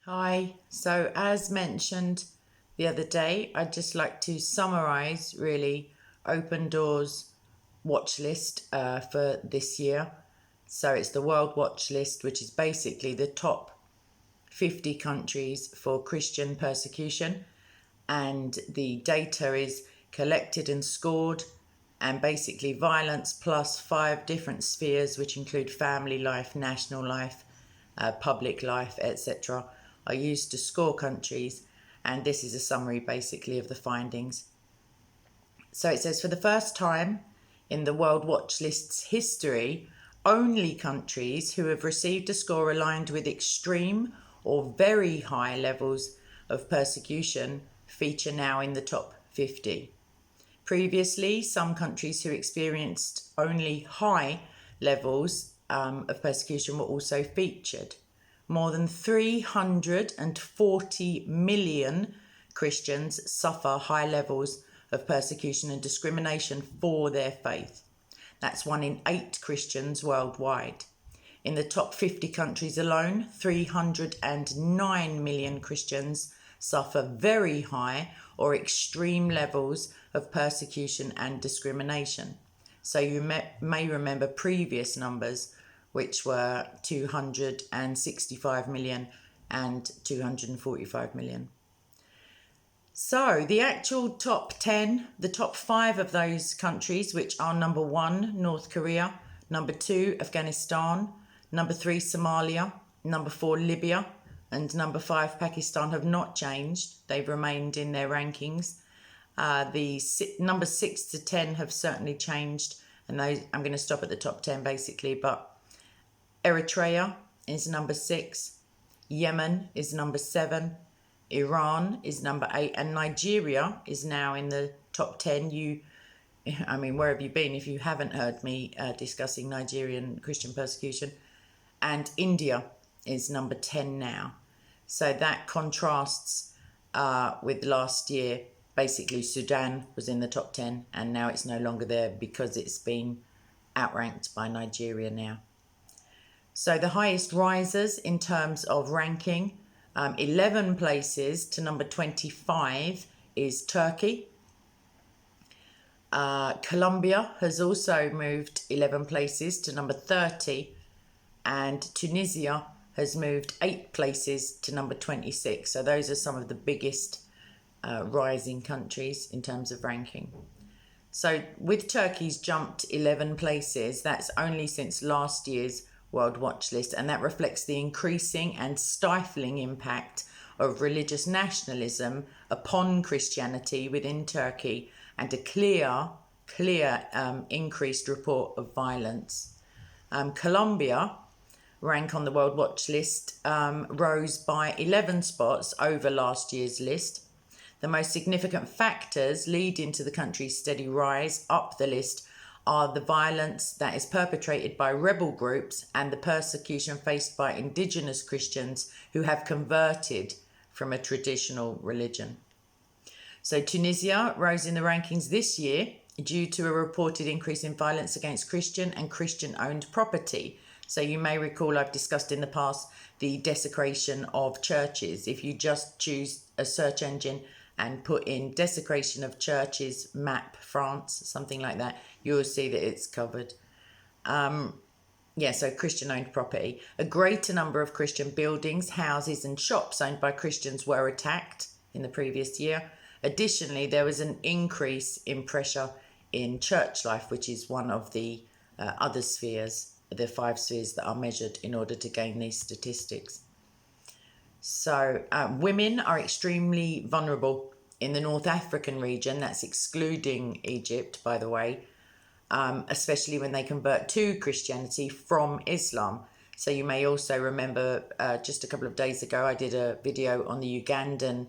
Hi. So, as mentioned the other day, I'd just like to summarize really Open Doors watch list for this year. So, it's the World Watch List, which is basically the top 50 countries for Christian persecution. And the data is collected and scored, and basically violence plus five different spheres, which include family life, national life, public life, etc., are used to score countries. And this is a summary basically of the findings. So it says, for the first time in the World Watch List's history, only countries who have received a score aligned with extreme or very high levels of persecution feature now in the top 50. Previously, some countries who experienced only high levels of persecution were also featured. More than 340 million Christians suffer high levels of persecution and discrimination for their faith. That's 1 in 8 Christians worldwide. In the top 50 countries alone, 309 million Christians suffer very high or extreme levels of persecution and discrimination. So you may remember previous numbers, which were 265 million and 245 million. So the actual top 10, the top 5 of those countries, which are number 1, North Korea, number 2, Afghanistan, number 3, Somalia, number 4, Libya, and number 5, Pakistan, have not changed. They've remained in their rankings. The number 6 to 10 have certainly changed, and those I'm going to stop at the top 10 basically. But Eritrea is number 6, Yemen is number 7, Iran is number 8, and Nigeria is now in the top 10. Where have you been if you haven't heard me discussing Nigerian Christian persecution? And India is number 10 now. So that contrasts with last year. Basically, Sudan was in the top 10, and now it's no longer there because it's been outranked by Nigeria now. So the highest risers in terms of ranking, 11 places to number 25 is Turkey. Colombia has also moved 11 places to number 30, and Tunisia has moved 8 places to number 26. So those are some of the biggest rising countries in terms of ranking. So with Turkey's jumped 11 places, that's only since last year's World Watch List, and that reflects the increasing and stifling impact of religious nationalism upon Christianity within Turkey, and a clear increased report of violence. Colombia rank on the World Watch List rose by 11 spots over last year's list. The most significant factors leading to the country's steady rise up the list are the violence that is perpetrated by rebel groups and the persecution faced by indigenous Christians who have converted from a traditional religion. So Tunisia rose in the rankings this year due to a reported increase in violence against Christian and Christian-owned property. So you may recall I've discussed in the past the desecration of churches. If you just choose a search engine and put in desecration of churches map France, something like that, you'll see that it's covered. So Christian-owned property. A greater number of Christian buildings, houses and shops owned by Christians were attacked in the previous year. Additionally, there was an increase in pressure in church life, which is one of the other spheres, the 5 spheres that are measured in order to gain these statistics. So women are extremely vulnerable in the North African region. That's excluding Egypt, by the way, especially when they convert to Christianity from Islam. So you may also remember just a couple of days ago, I did a video on the Ugandan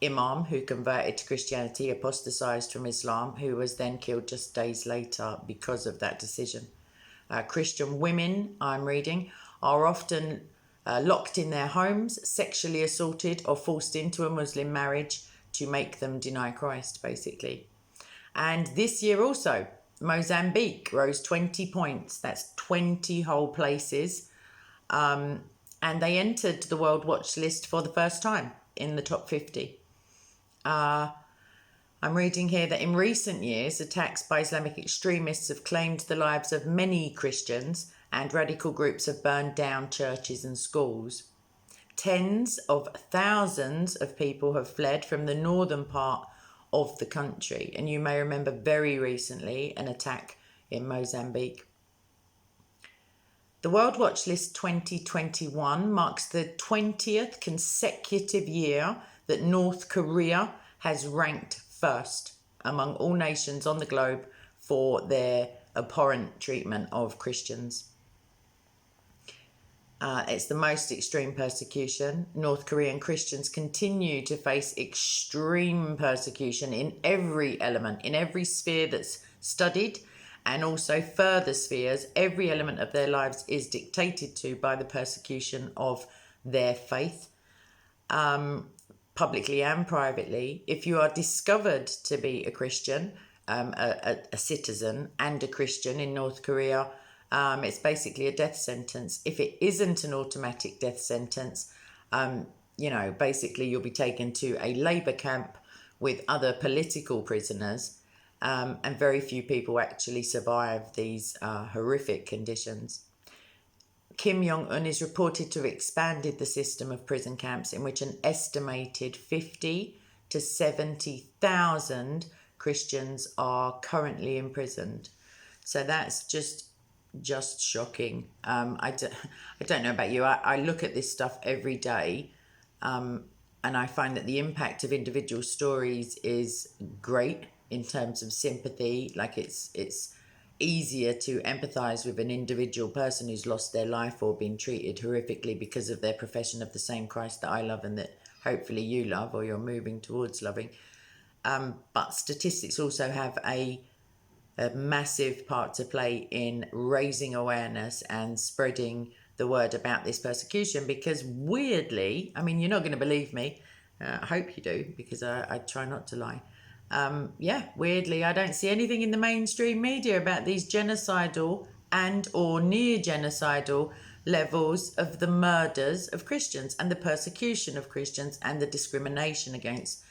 imam who converted to Christianity, apostatized from Islam, who was then killed just days later because of that decision. Christian women, I'm reading, are often locked in their homes, sexually assaulted or forced into a Muslim marriage to make them deny Christ, basically. And this year also, Mozambique rose 20 points. That's 20 whole places and they entered the World Watch List for the first time in the top 50. I'm reading here that in recent years, attacks by Islamic extremists have claimed the lives of many Christians, and radical groups have burned down churches and schools. Tens of thousands of people have fled from the northern part of the country, and you may remember very recently an attack in Mozambique. The World Watch List 2021 marks the 20th consecutive year that North Korea has ranked first among all nations on the globe for their abhorrent treatment of Christians. It's the most extreme persecution. North Korean Christians continue to face extreme persecution in every element, in every sphere that's studied, and also further spheres. Every element of their lives is dictated to by the persecution of their faith, publicly and privately. If you are discovered to be a Christian, a citizen and a Christian in North Korea, it's basically a death sentence. If it isn't an automatic death sentence, basically you'll be taken to a labour camp with other political prisoners, and very few people actually survive these horrific conditions. Kim Jong-un is reported to have expanded the system of prison camps in which an estimated 50 to 70,000 Christians are currently imprisoned. So that's just shocking. I don't know about you. I look at this stuff every day, and I find that the impact of individual stories is great in terms of sympathy. Like it's easier to empathize with an individual person who's lost their life or been treated horrifically because of their profession of the same Christ that I love and that hopefully you love or you're moving towards loving. But statistics also have a massive part to play in raising awareness and spreading the word about this persecution, because weirdly, I mean, you're not going to believe me, I hope you do, because I try not to lie. Weirdly, I don't see anything in the mainstream media about these genocidal and or near genocidal levels of the murders of Christians and the persecution of Christians and the discrimination against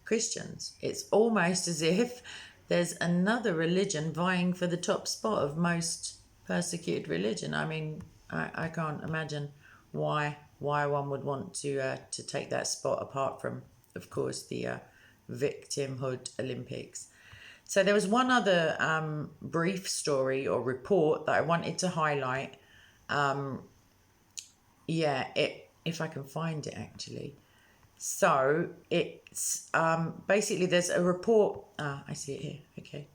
Christians. It's almost as if there's another religion vying for the top spot of most persecuted religion. I mean, I can't imagine why one would want to take that spot, apart from, of course, the victimhood Olympics. So there was one other brief story or report that I wanted to highlight. If I can find it actually. So it's basically there's a report. I see it here. Okay.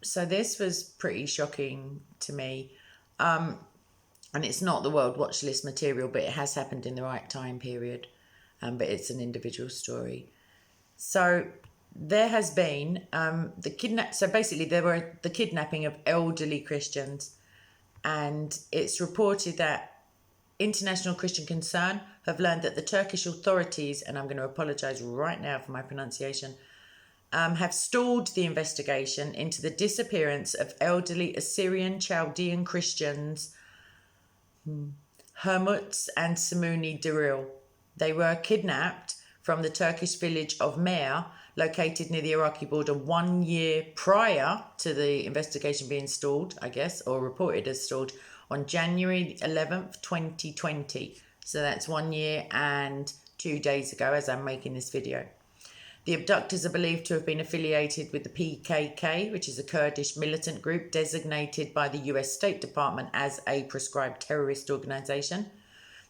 So this was pretty shocking to me. And it's not the World Watch List material, but it has happened in the right time period. But it's an individual story. So there has been So basically, there were the kidnapping of elderly Christians, and it's reported that International Christian Concern have learned that the Turkish authorities, and I'm going to apologise right now for my pronunciation, have stalled the investigation into the disappearance of elderly Assyrian Chaldean Christians Hermuts and Simuni Diril. They were kidnapped from the Turkish village of Mer, located near the Iraqi border 1 year prior to the investigation being stalled, I guess, or reported as stalled, on January 11th, 2020. So that's 1 year and 2 days ago as I'm making this video. The abductors are believed to have been affiliated with the PKK, which is a Kurdish militant group designated by the US State Department as a proscribed terrorist organisation.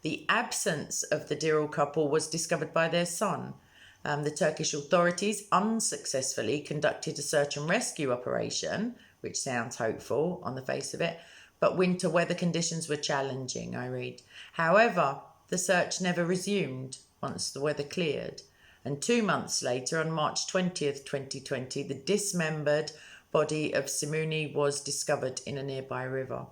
The absence of the Diril couple was discovered by their son. The Turkish authorities unsuccessfully conducted a search and rescue operation, which sounds hopeful on the face of it, but winter weather conditions were challenging, I read. However, the search never resumed once the weather cleared. And 2 months later, on March 20th, 2020, the dismembered body of Simuni was discovered in a nearby river.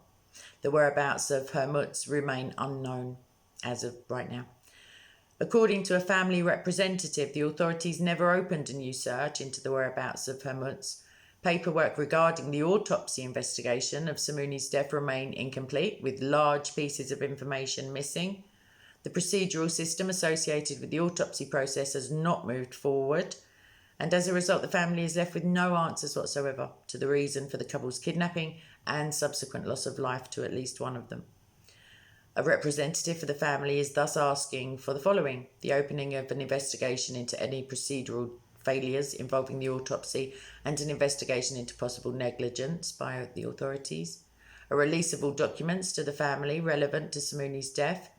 The whereabouts of Hermuts remain unknown as of right now. According to a family representative, the authorities never opened a new search into the whereabouts of Hermuts. Paperwork regarding the autopsy investigation of Simuni's death remain incomplete, with large pieces of information missing. The procedural system associated with the autopsy process has not moved forward, and as a result, the family is left with no answers whatsoever to the reason for the couple's kidnapping and subsequent loss of life to at least one of them. A representative for the family is thus asking for the following: the opening of an investigation into any procedural failures involving the autopsy and an investigation into possible negligence by the authorities, a release of all documents to the family relevant to Simuni's death,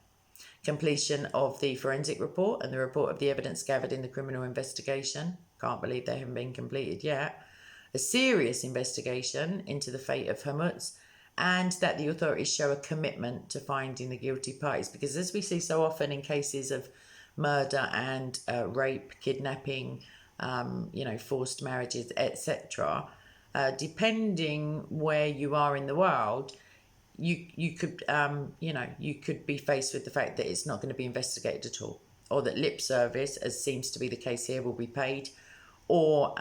completion of the forensic report and the report of the evidence gathered in the criminal investigation. Can't believe they haven't been completed yet. A serious investigation into the fate of Hamutz, and that the authorities show a commitment to finding the guilty parties. Because as we see so often in cases of murder and rape, kidnapping, forced marriages, etc., depending where you are in the world, you could be faced with the fact that it's not going to be investigated at all, or that lip service, as seems to be the case here, will be paid, or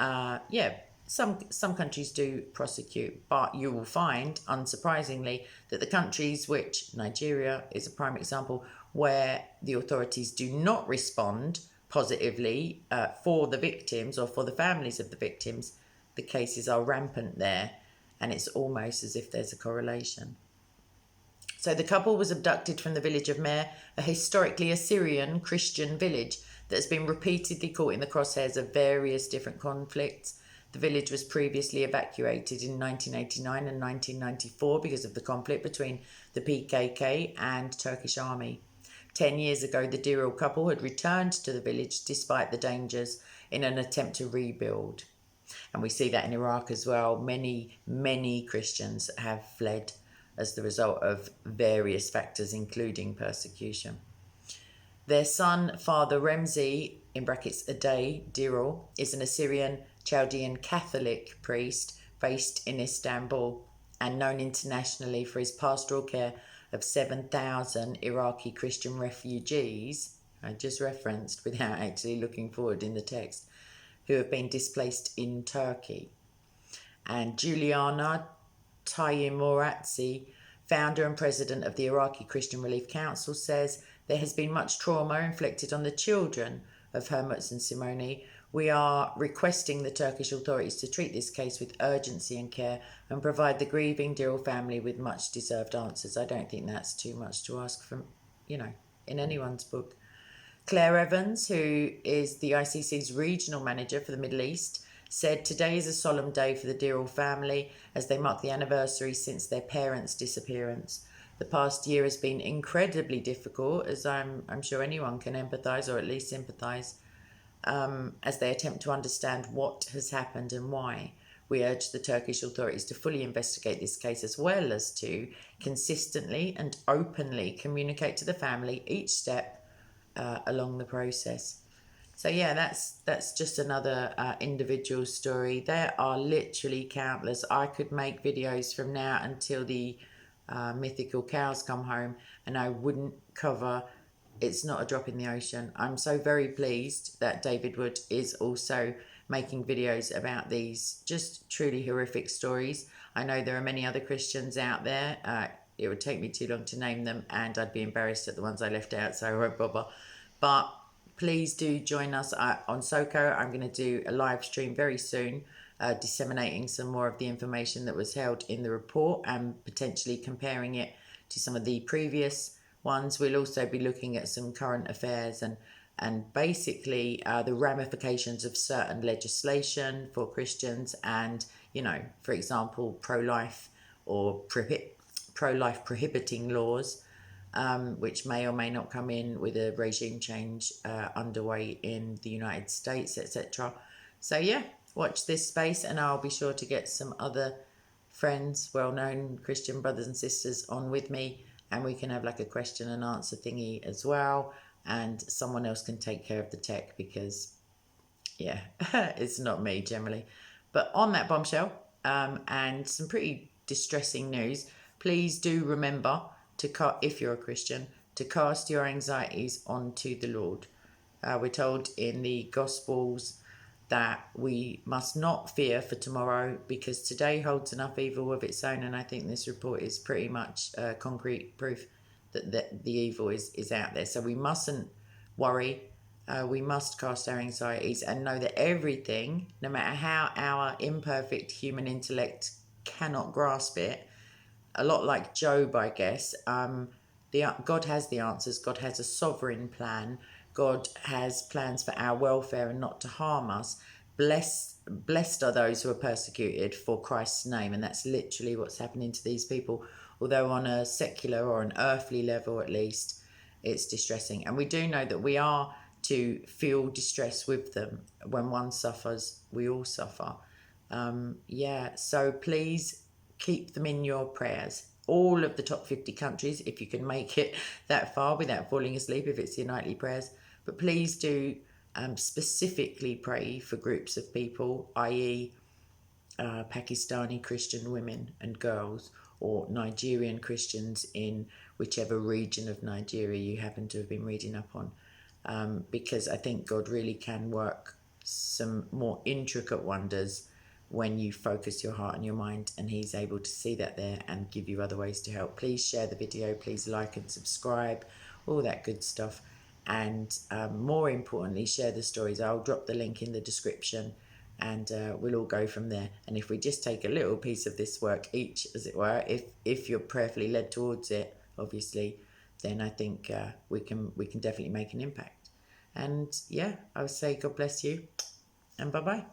some countries do prosecute, but you will find, unsurprisingly, that the countries, which Nigeria is a prime example, where the authorities do not respond positively for the victims or for the families of the victims, the cases are rampant there, and it's almost as if there's a correlation. So the couple was abducted from the village of Mer, a historically Assyrian Christian village that has been repeatedly caught in the crosshairs of various different conflicts. The village was previously evacuated in 1989 and 1994 because of the conflict between the PKK and Turkish army. 10 years ago, the dear old couple had returned to the village despite the dangers in an attempt to rebuild. And we see that in Iraq as well. Many Christians have fled as the result of various factors, including persecution. Their son, Father Remzi, in brackets Aday Dirol, is an Assyrian Chaldean Catholic priest based in Istanbul and known internationally for his pastoral care of 7,000 Iraqi Christian refugees, I just referenced without actually looking forward in the text, who have been displaced in Turkey. And Juliana Tayyimoratzi, founder and president of the Iraqi Christian Relief Council, says there has been much trauma inflicted on the children of Hamutz and Simone. We are requesting the Turkish authorities to treat this case with urgency and care and provide the grieving Dirol family with much deserved answers. I don't think that's too much to ask from, in anyone's book. Claire Evans, who is the ICC's regional manager for the Middle East, said today is a solemn day for the Dirol family as they mark the anniversary since their parents' disappearance. The past year has been incredibly difficult, as I'm sure anyone can empathise or at least sympathise, as they attempt to understand what has happened and why. We urge the Turkish authorities to fully investigate this case, as well as to consistently and openly communicate to the family each step along the process. So yeah, that's just another individual story. There are literally countless. I could make videos from now until the mythical cows come home, and I wouldn't cover. It's not a drop in the ocean. I'm so very pleased that David Wood is also making videos about these just truly horrific stories. I know there are many other Christians out there. It would take me too long to name them, and I'd be embarrassed at the ones I left out, so I won't bother. But please do join us on Soko. I'm going to do a live stream very soon, disseminating some more of the information that was held in the report and potentially comparing it to some of the previous ones. We'll also be looking at some current affairs and basically the ramifications of certain legislation for Christians and, for example, pro-life or pro-life prohibiting laws, which may or may not come in with a regime change underway in the United States, etc. So yeah, watch this space, and I'll be sure to get some other friends, well-known Christian brothers and sisters on with me, and we can have like a question and answer thingy as well, and someone else can take care of the tech because, yeah, it's not me generally. But on that bombshell, and some pretty distressing news, please do remember to, if you're a Christian, to cast your anxieties onto the Lord. We're told in the Gospels that we must not fear for tomorrow, because today holds enough evil of its own. And I think this report is pretty much concrete proof that the evil is out there. So we mustn't worry. We must cast our anxieties and know that everything, no matter how our imperfect human intellect cannot grasp it, a lot like Job, I guess, God has the answers. God has a sovereign plan. God has plans for our welfare and not to harm us. Blessed are those who are persecuted for Christ's name. And that's literally what's happening to these people. Although on a secular or an earthly level, at least, it's distressing. And we do know that we are to feel distress with them. When one suffers, we all suffer. So please keep them in your prayers. All of the top 50 countries, if you can make it that far without falling asleep, if it's your nightly prayers. But please do specifically pray for groups of people, i.e. Pakistani Christian women and girls, or Nigerian Christians in whichever region of Nigeria you happen to have been reading up on. Because I think God really can work some more intricate wonders when you focus your heart and your mind, and he's able to see that there and give you other ways to help. Please share the video, please like and subscribe, all that good stuff. And more importantly, share the stories. I'll drop the link in the description, and we'll all go from there. And if we just take a little piece of this work each, as it were, if you're prayerfully led towards it, obviously, then I think we can definitely make an impact. And yeah, I would say God bless you, and bye-bye.